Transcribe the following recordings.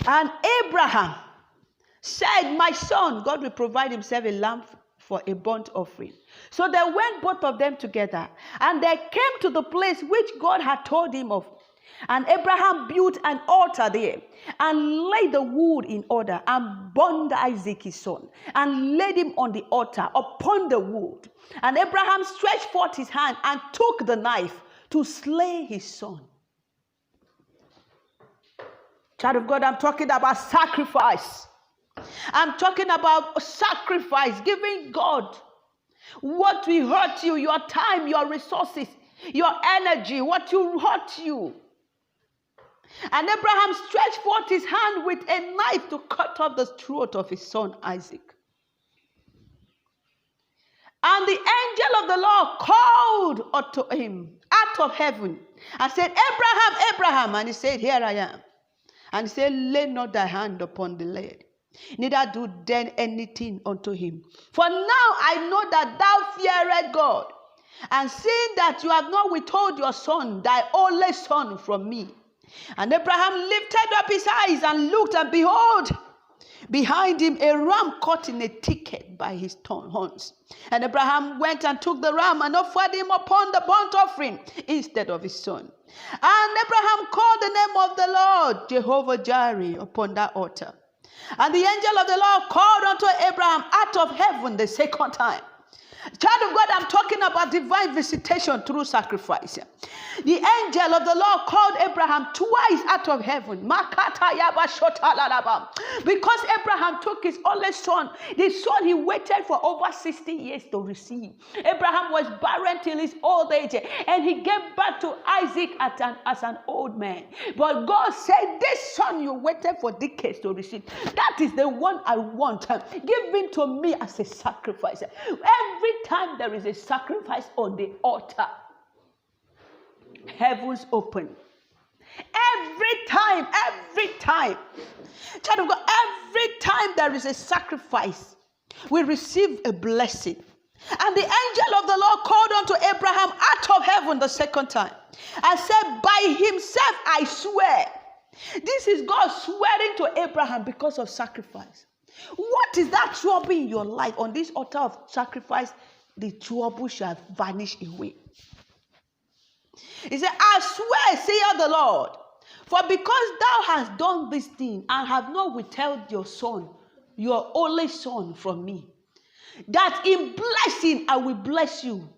And Abraham said, my son, God will provide himself a lamb for a burnt offering. So they went both of them together, and they came to the place which God had told him of. And Abraham built an altar there and laid the wood in order and burned Isaac his son and laid him on the altar upon the wood. And Abraham stretched forth his hand and took the knife to slay his son. Child of God, I'm talking about sacrifice. I'm talking about sacrifice, giving God what will hurt you, your time, your resources, your energy, what will hurt you. And Abraham stretched forth his hand with a knife to cut off the throat of his son Isaac. And the angel of the Lord called unto him out of heaven and said, Abraham, Abraham. And he said, here I am. And he said, lay not thy hand upon the lad, neither do then anything unto him. For now I know that thou fearest God, and seeing that you have not withheld your son, thy only son, from me. And Abraham lifted up his eyes and looked, and behold, behind him a ram caught in a thicket by his horns. And Abraham went and took the ram and offered him upon the burnt offering instead of his son. And Abraham called the name of the Lord Jehovah Jireh upon that altar. And the angel of the Lord called unto Abraham out of heaven the second time. Child of God, I'm talking about divine visitation through sacrifice. The angel of the Lord called Abraham twice out of heaven. Because Abraham took his only son, the son he waited for over 60 years to receive. Abraham was barren till his old age, and he gave birth to Isaac as an old man. But God said, this son you waited for decades to receive, that is the one I want. Give him to me as a sacrifice. Every time there is a sacrifice on the altar, heavens open. Every time. Child of God, every time there is a sacrifice, we receive a blessing. And the angel of the Lord called unto Abraham out of heaven the second time and said, by himself I swear. This is God swearing to Abraham because of sacrifice. What is that trouble in your life? On this altar of sacrifice, the trouble shall vanish away. He said, I swear, saith the Lord, for because thou hast done this thing and have not withheld your son, your only son, from me, that in blessing I will bless you,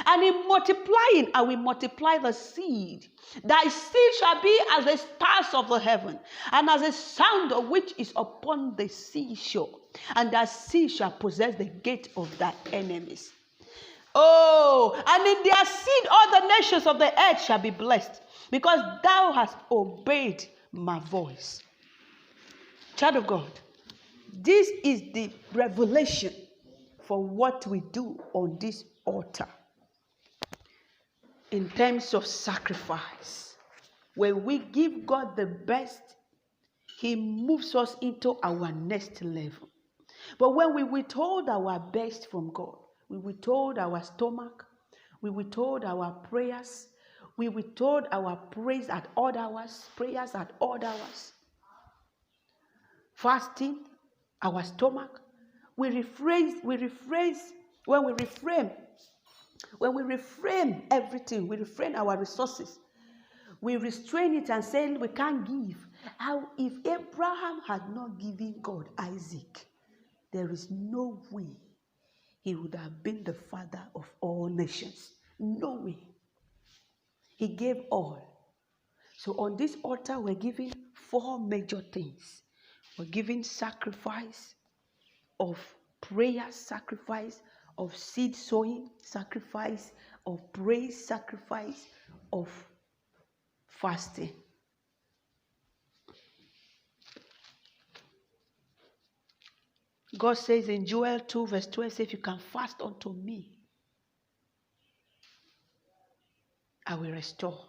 and in multiplying I will multiply the seed. Thy seed shall be as the stars of the heaven, and as the sand of which is upon the seashore, and thy seed shall possess the gate of thy enemies. Oh, and in their seed all the nations of the earth shall be blessed, because thou hast obeyed my voice. Child of God, this is the revelation for what we do on this altar. In terms of sacrifice, when we give God the best, he moves us into our next level. But when we withhold our best from God, we withhold our stomach, we withhold our prayers, we withhold our praise at odd hours, prayers at odd hours, fasting, our stomach, when we reframe everything, we refrain our resources, we restrain it and say we can't give. How if Abraham had not given God Isaac, there is no way he would have been the father of all nations. No way. He gave all. So on this altar, we're giving 4 major things. We're giving sacrifice of prayer, sacrifice of seed sowing, sacrifice of praise, sacrifice of fasting. God says in Joel 2 verse 12, if you can fast unto me, I will restore.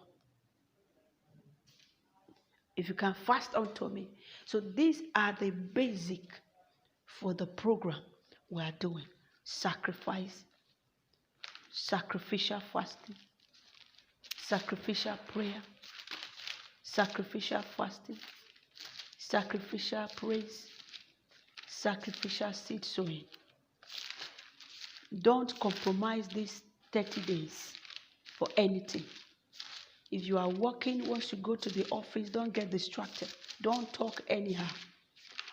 If you can fast unto me. So these are the basic for the program we are doing. Sacrifice, sacrificial fasting, sacrificial prayer, sacrificial fasting, sacrificial praise, sacrificial seed sowing. Don't compromise these 30 days for anything. If you are working, once you go to the office, don't get distracted. Don't talk anyhow.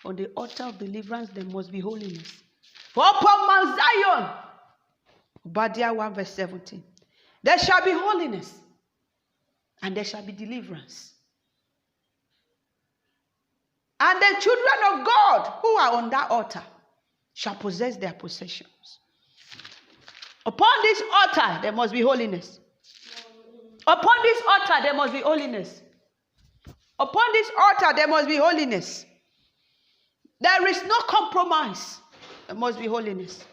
On the altar of deliverance, there must be holiness. For upon Mount Zion, Obadiah 1 verse 17, there shall be holiness and there shall be deliverance. And the children of God who are on that altar shall possess their possessions. Upon this altar, there must be holiness. Upon this altar, there must be holiness. Upon this altar, there must be holiness. There is no compromise. There must be holiness.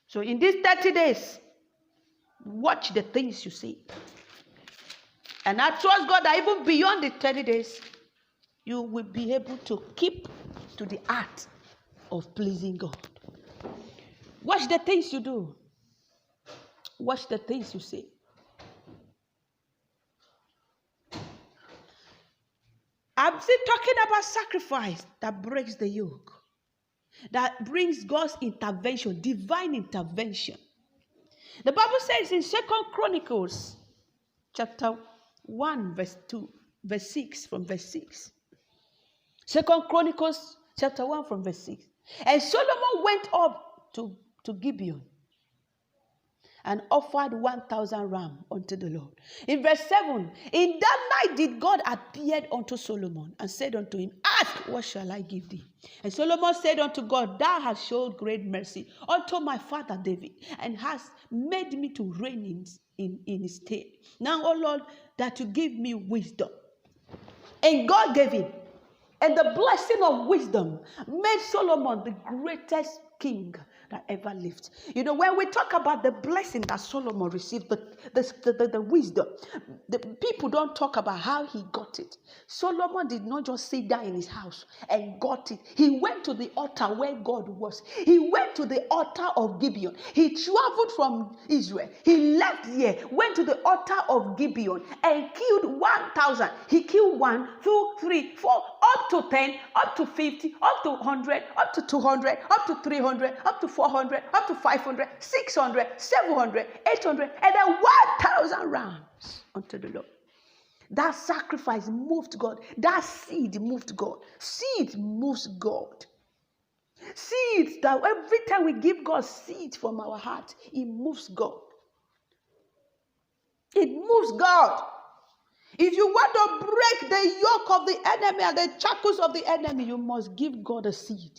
So in these 30 days, watch the things you say. And I trust God that even beyond the 30 days, you will be able to keep to the art of pleasing God. Watch the things you do. Watch the things you say. I'm still talking about sacrifice that breaks the yoke, that brings God's intervention, divine intervention. The Bible says in 2 Chronicles chapter 1 verse 2, verse 6, from verse 6. 2 Chronicles chapter 1 from verse 6. And Solomon went up to Gibeon and offered 1,000 rams unto the Lord. In verse 7, in that night did God appear unto Solomon and said unto him, ask, what shall I give thee? And Solomon said unto God, thou hast showed great mercy unto my father David, and hast made me to reign in his stead. Now, O Lord, that you give me wisdom. And God gave him. And the blessing of wisdom made Solomon the greatest king that ever lived. You know, when we talk about the blessing that Solomon received, the wisdom, the people don't talk about how he got it. Solomon did not just sit down in his house and got it. He went to the altar where God was. He went to the altar of Gibeon. He traveled from Israel. He left here, went to the altar of Gibeon and killed 1,000. He killed 1, 2, 3, 4, up to 10, up to 50, up to 100, up to 200, up to 300, up to 400, up to 500, 600, 700, 800, and then 1,000 rams unto the Lord. That sacrifice moved God. That seed moved God. Seed moves God. Seeds, that every time we give God seed from our heart, it moves God. It moves God. If you want to break the yoke of the enemy and the shackles of the enemy, you must give God a seed.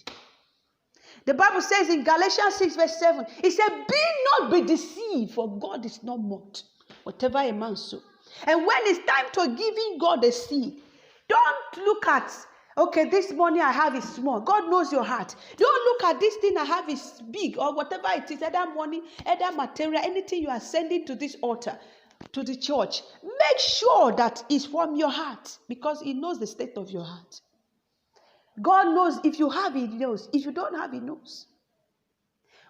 The Bible says in Galatians 6 verse 7, it said, be deceived, for God is not mocked. Whatever a man sow. And when it's time to giving God a seed, don't look at, okay, this money I have is small. God knows your heart. Don't look at this thing I have is big, or whatever it is, either money, either material, anything you are sending to this altar, to the church. Make sure that it's from your heart, because He knows the state of your heart. God knows if you have it, He knows. If you don't have, He knows.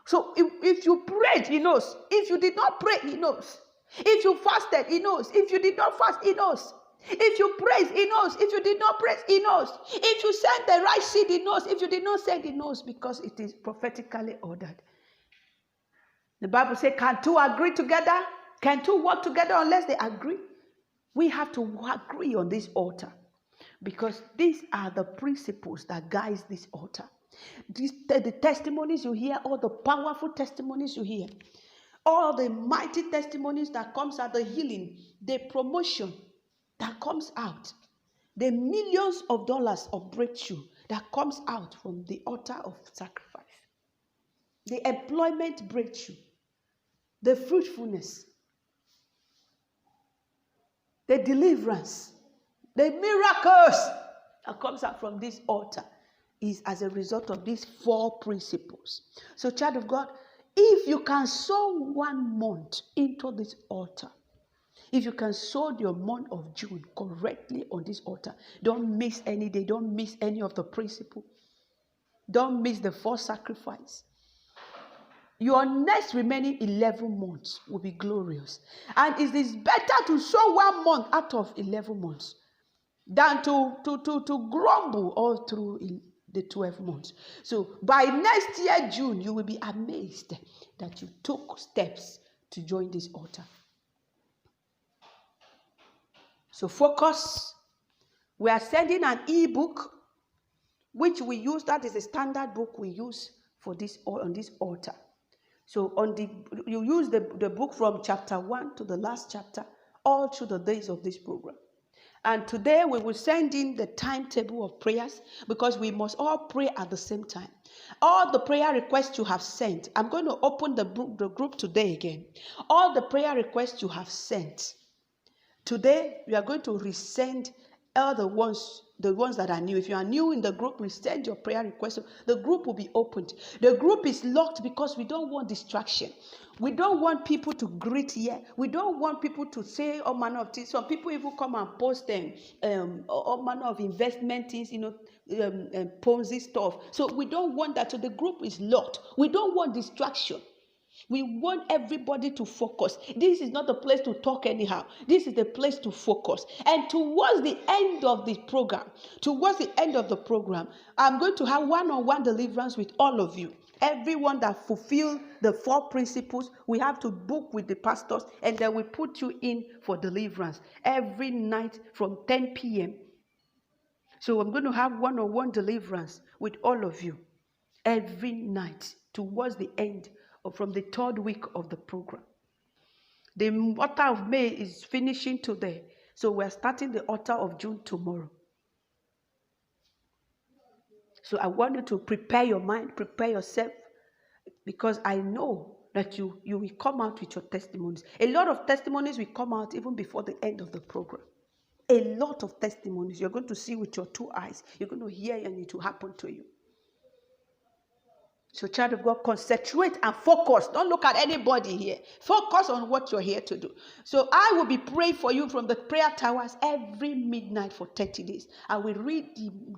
So if you prayed, He knows. If you did not pray, He knows. If you fasted, He knows. If you did not fast, He knows. If you praise, He knows. If you did not praise, He knows. If you sent the right seed, He knows. If you did not send, He knows, because it is prophetically ordered. The Bible says, can two agree together? Can two work together unless they agree? We have to agree on this altar, because these are the principles that guide this altar. The testimonies you hear, all the powerful testimonies you hear, all the mighty testimonies that comes out, the healing, the promotion that comes out, the millions of dollars of breakthrough that comes out from the altar of sacrifice, the employment breakthrough, the fruitfulness, the deliverance, the miracles that comes out from this altar is as a result of these 4 principles. So, child of God, if you can sow 1 month into this altar, if you can sow your month of June correctly on this altar, don't miss any day, don't miss any of the principles, don't miss the 4 sacrifice. Your next remaining 11 months will be glorious. And it is better to sow 1 month out of 11 months than to grumble all through in the 12 months. So by next year, June, you will be amazed that you took steps to join this altar. So focus. We are sending an ebook, which we use. That is a standard book we use for this on this altar. So you use the book from chapter 1 to the last chapter, all through the days of this program. And today we will send in the timetable of prayers, because we must all pray at the same time. All the prayer requests you have sent, I'm going to open the group today again. All the prayer requests you have sent, today we are going to resend all the ones that are new. If you are new in the group, resend your prayer request. The group will be opened. The group is locked because we don't want distraction. We don't want people to greet here. We don't want people to say all manner of things. Some people even come and post all manner of investment things, Ponzi stuff. So we don't want that. So the group is locked. We don't want distraction. We want everybody to focus. This is not the place to talk anyhow. This is the place to focus. And towards the end of the program, I'm going to have one-on-one deliverance with all of you. Everyone that fulfill the 4 principles, we have to book with the pastors, and then we put you in for deliverance every night from 10 p.m. So I'm going to have one-on-one deliverance with all of you every night towards the end, or from the 3rd week of the program. The altar of May is finishing today, so we're starting the altar of June tomorrow. So I want you to prepare your mind, prepare yourself, because I know that you will come out with your testimonies. A lot of testimonies will come out even before the end of the program. A lot of testimonies you're going to see with your 2 eyes. You're going to hear, and it will happen to you. So, child of God, concentrate and focus. Don't look at anybody here. Focus on what you're here to do. So I will be praying for you from the prayer towers every midnight for 30 days. I will read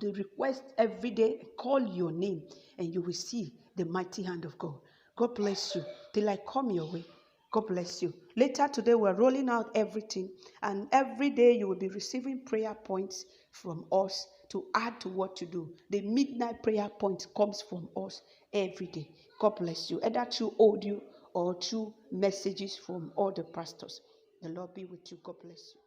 the request every day, call your name, and you will see the mighty hand of God. God bless you till I come your way. God bless you. Later today, we're rolling out everything, and every day you will be receiving prayer points from us to add to what you do. The midnight prayer point comes from us every day. God bless you. Either through audio or through messages from all the pastors. The Lord be with you. God bless you.